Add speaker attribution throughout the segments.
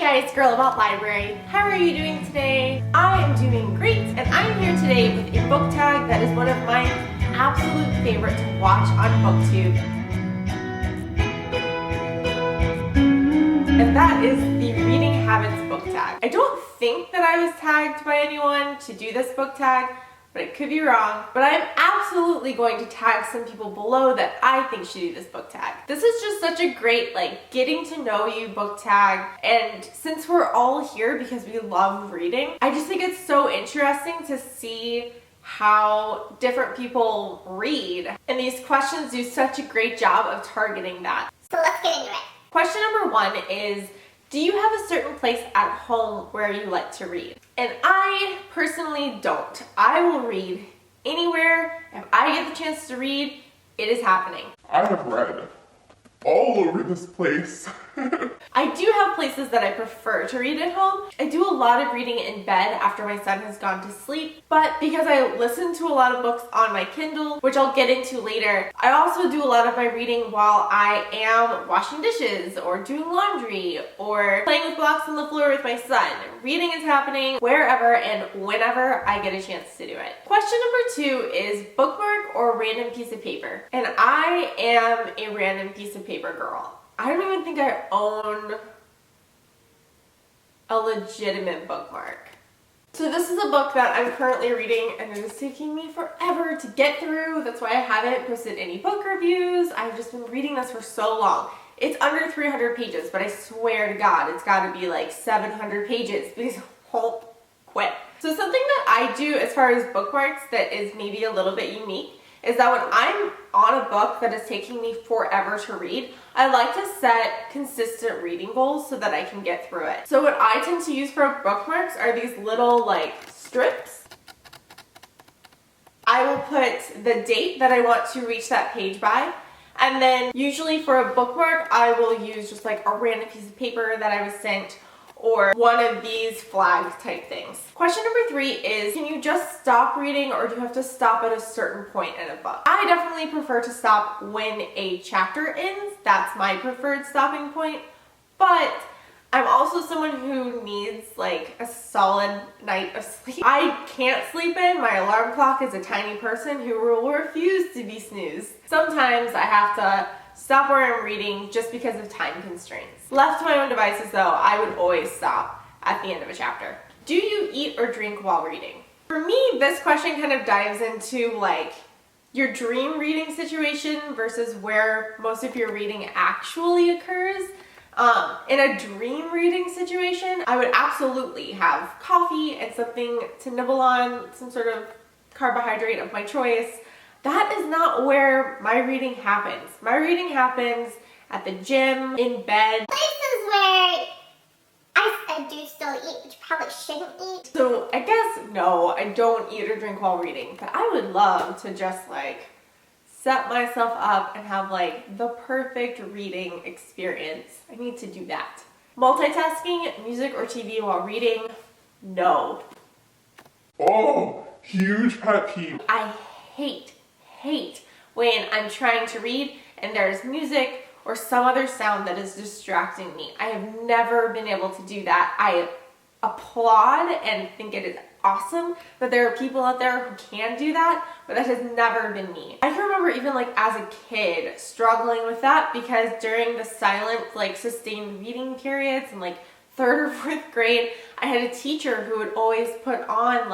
Speaker 1: guys, Girl About Library. How are you doing today? I am doing great, and I am here today with a book tag that is one of my absolute favorite to watch on BookTube. And that is the Reading Habits book tag. I don't think that I was tagged by anyone to do this book tag, but it could be wrong. But I'm absolutely going to tag some people below that I think should do this book tag. This is just such a great, getting to know you book tag. And since we're all here because we love reading, I just think it's so interesting to see how different people read. And these questions do such a great job of targeting that.
Speaker 2: So let's get into it.
Speaker 1: Question number 1 is, do you have a certain place at home where you like to read? And I personally don't. I will read anywhere. If I get the chance to read, it is happening.
Speaker 3: I have read all over this place.
Speaker 1: I do have places that I prefer to read at home. I do a lot of reading in bed after my son has gone to sleep, but because I listen to a lot of books on my Kindle, which I'll get into later, I also do a lot of my reading while I am washing dishes or doing laundry or playing with blocks on the floor with my son. Reading is happening wherever and whenever I get a chance to do it. Question number 2 is bookmark or random piece of paper. And I am a random piece of paper girl. I don't even think I own a legitimate bookmark. So this is a book that I'm currently reading and it is taking me forever to get through. That's why I haven't posted any book reviews. I've just been reading this for so long. It's under 300 pages, but I swear to God, it's gotta be like 700 pages because I won't quit. So something that I do as far as bookmarks that is maybe a little bit unique is that when I'm on a book that is taking me forever to read, I like to set consistent reading goals so that I can get through it. So what I tend to use for bookmarks are these little strips. I will put the date that I want to reach that page by, and then usually for a bookmark I will use just a random piece of paper that I was sent or one of these flag type things. Question number 3 is, can you just stop reading or do you have to stop at a certain point in a book? I definitely prefer to stop when a chapter ends. That's my preferred stopping point. But I'm also someone who needs a solid night of sleep. I can't sleep in. My alarm clock is a tiny person who will refuse to be snoozed. Sometimes I have to stop where I'm reading just because of time constraints. Left to my own devices though, I would always stop at the end of a chapter. Do you eat or drink while reading? For me, this question kind of dives into your dream reading situation versus where most of your reading actually occurs. In a dream reading situation, I would absolutely have coffee and something to nibble on, some sort of carbohydrate of my choice. That is not where my reading happens. My reading happens at the gym, in bed.
Speaker 2: Places where I do still eat, but you probably shouldn't eat.
Speaker 1: So I guess, no, I don't eat or drink while reading, but I would love to just set myself up and have the perfect reading experience. I need to do that. Multitasking, music or TV while reading, no.
Speaker 3: Oh, huge pet peeve.
Speaker 1: I hate when I'm trying to read and there's music or some other sound that is distracting me. I have never been able to do that. I applaud and think it is awesome that there are people out there who can do that, but that has never been me. I can remember even as a kid struggling with that because during the silent sustained reading periods in 3rd or 4th grade, I had a teacher who would always put on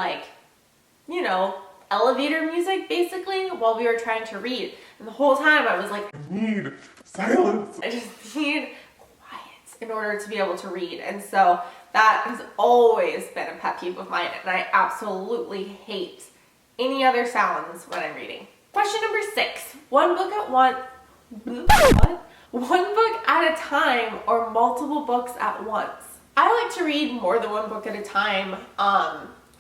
Speaker 1: elevator music basically while we were trying to read. And the whole time I was I
Speaker 3: need silence.
Speaker 1: I just need quiet in order to be able to read. And so that has always been a pet peeve of mine, and I absolutely hate any other sounds when I'm reading. Question number 6, one book at a time or multiple books at once? I like to read more than one book at a time.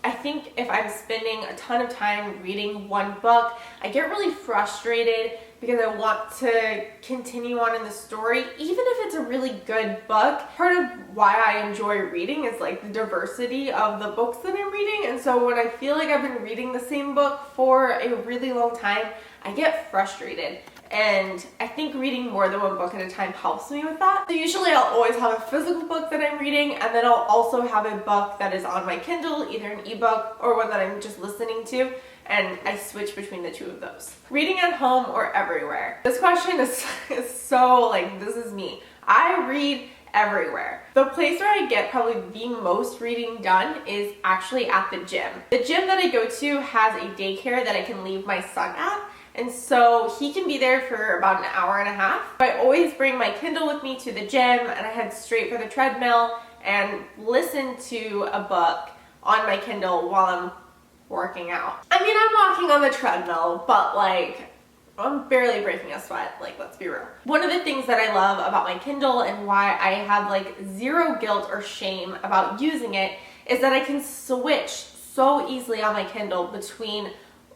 Speaker 1: I think if I'm spending a ton of time reading one book, I get really frustrated because I want to continue on in the story, even if it's a really good book. Part of why I enjoy reading is the diversity of the books that I'm reading, and so when I feel like I've been reading the same book for a really long time, I get frustrated. And I think reading more than one book at a time helps me with that. So usually I'll always have a physical book that I'm reading, and then I'll also have a book that is on my Kindle, either an ebook or one that I'm just listening to, and I switch between the two of those. Reading at home or everywhere? This question is so like, this is me. I read everywhere. The place where I get probably the most reading done is actually at the gym. The gym that I go to has a daycare that I can leave my son at. And so he can be there for about an hour and a half. I always bring my Kindle with me to the gym, and I head straight for the treadmill and listen to a book on my Kindle while I'm working out. I mean, I'm walking on the treadmill, but like, I'm barely breaking a sweat, like, let's be real. One of the things that I love about my Kindle and why I have like zero guilt or shame about using it is that I can switch so easily on my Kindle between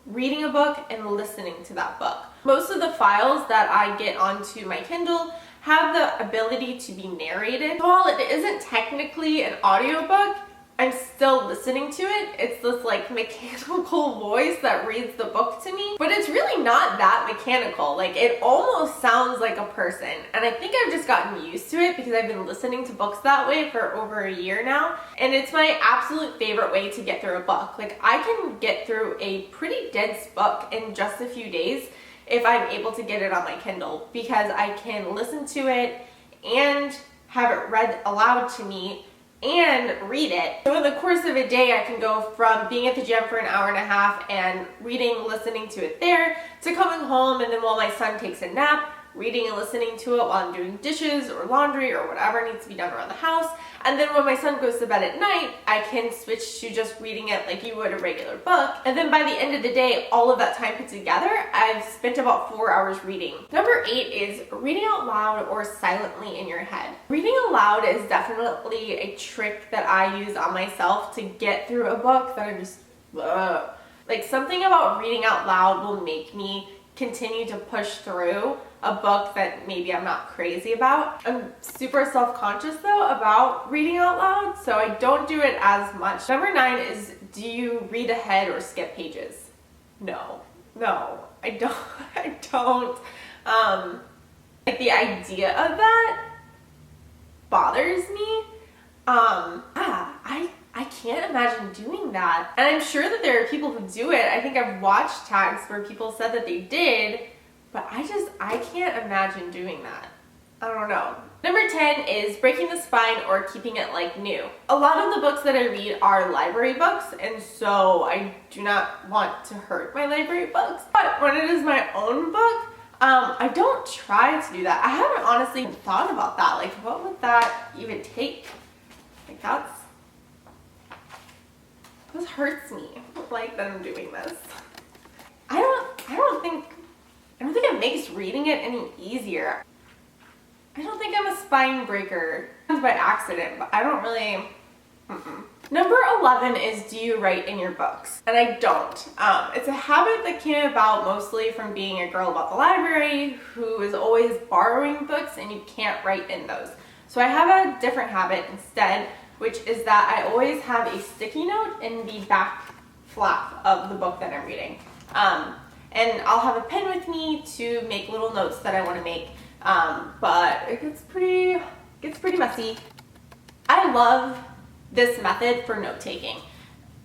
Speaker 1: reading a book and listening to that book. Most of the files that I get onto my Kindle have the ability to be narrated. So while it isn't technically an audiobook, I'm still listening to it. It's this like mechanical voice that reads the book to me, but it's really not that mechanical. Like, it almost sounds like a person. And I think I've just gotten used to it because I've been listening to books that way for over a year now. And it's my absolute favorite way to get through a book. Like, I can get through a pretty dense book in just a few days if I'm able to get it on my Kindle, because I can listen to it and have it read aloud to me and read it. So in the course of a day, I can go from being at the gym for an hour and a half and reading, listening to it there, to coming home, and then while my son takes a nap, reading and listening to it while I'm doing dishes or laundry or whatever needs to be done around the house. And then when my son goes to bed at night, I can switch to just reading it like you would a regular book. And then by the end of the day, all of that time put together, I've spent about 4 hours reading. Number 8 is reading out loud or silently in your head. Reading aloud is definitely a trick that I use on myself to get through a book that I'm just, like, something about reading out loud will make me continue to push through a book that maybe I'm not crazy about. I'm super self-conscious though about reading out loud, so I don't do it as much. Number 9 is, do you read ahead or skip pages? No, I don't. I don't. Like, the idea of that bothers me. I can't imagine doing that. And I'm sure that there are people who do it. I think I've watched tags where people said that they did, but I can't imagine doing that. I don't know. Number 10 is breaking the spine or keeping it like new. A lot of the books that I read are library books, and so I do not want to hurt my library books. But when it is my own book, I don't try to do that. I haven't honestly thought about that. Like, what would that even take? Like, this hurts me. I don't like that I'm doing this. I don't think it makes reading it any easier. I don't think I'm a spine breaker. It's by accident, but I don't really, Number 11 is, do you write in your books? And I don't. It's a habit that came about mostly from being a girl about the library who is always borrowing books and you can't write in those. So I have a different habit instead, which is that I always have a sticky note in the back flap of the book that I'm reading. And I'll have a pen with me to make little notes that I want to make, but it gets pretty messy. I love this method for note-taking.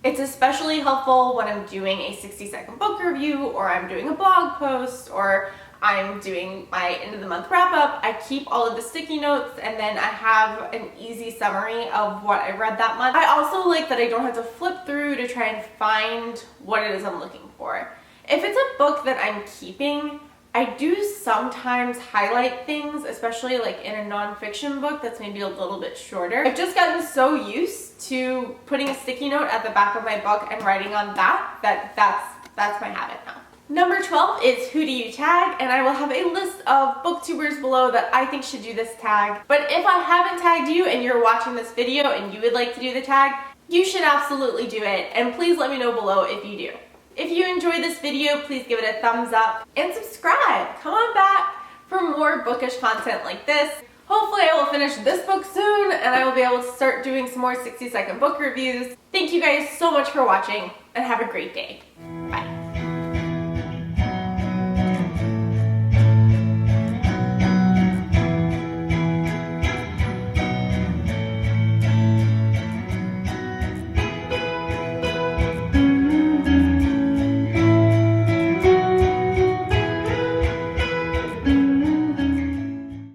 Speaker 1: It's especially helpful when I'm doing a 60-second book review, or I'm doing a blog post, or I'm doing my end of the month wrap up. I keep all of the sticky notes, and then I have an easy summary of what I read that month. I also like that I don't have to flip through to try and find what it is I'm looking for. If it's a book that I'm keeping, I do sometimes highlight things, especially like in a nonfiction book that's maybe a little bit shorter. I've just gotten so used to putting a sticky note at the back of my book and writing on that's my habit now. Number 12 is, who do you tag? And I will have a list of booktubers below that I think should do this tag. But if I haven't tagged you and you're watching this video and you would like to do the tag, you should absolutely do it. And please let me know below if you do. If you enjoyed this video, please give it a thumbs up and subscribe. Come on back for more bookish content like this. Hopefully I will finish this book soon and I will be able to start doing some more 60-second book reviews. Thank you guys so much for watching and have a great day. Bye.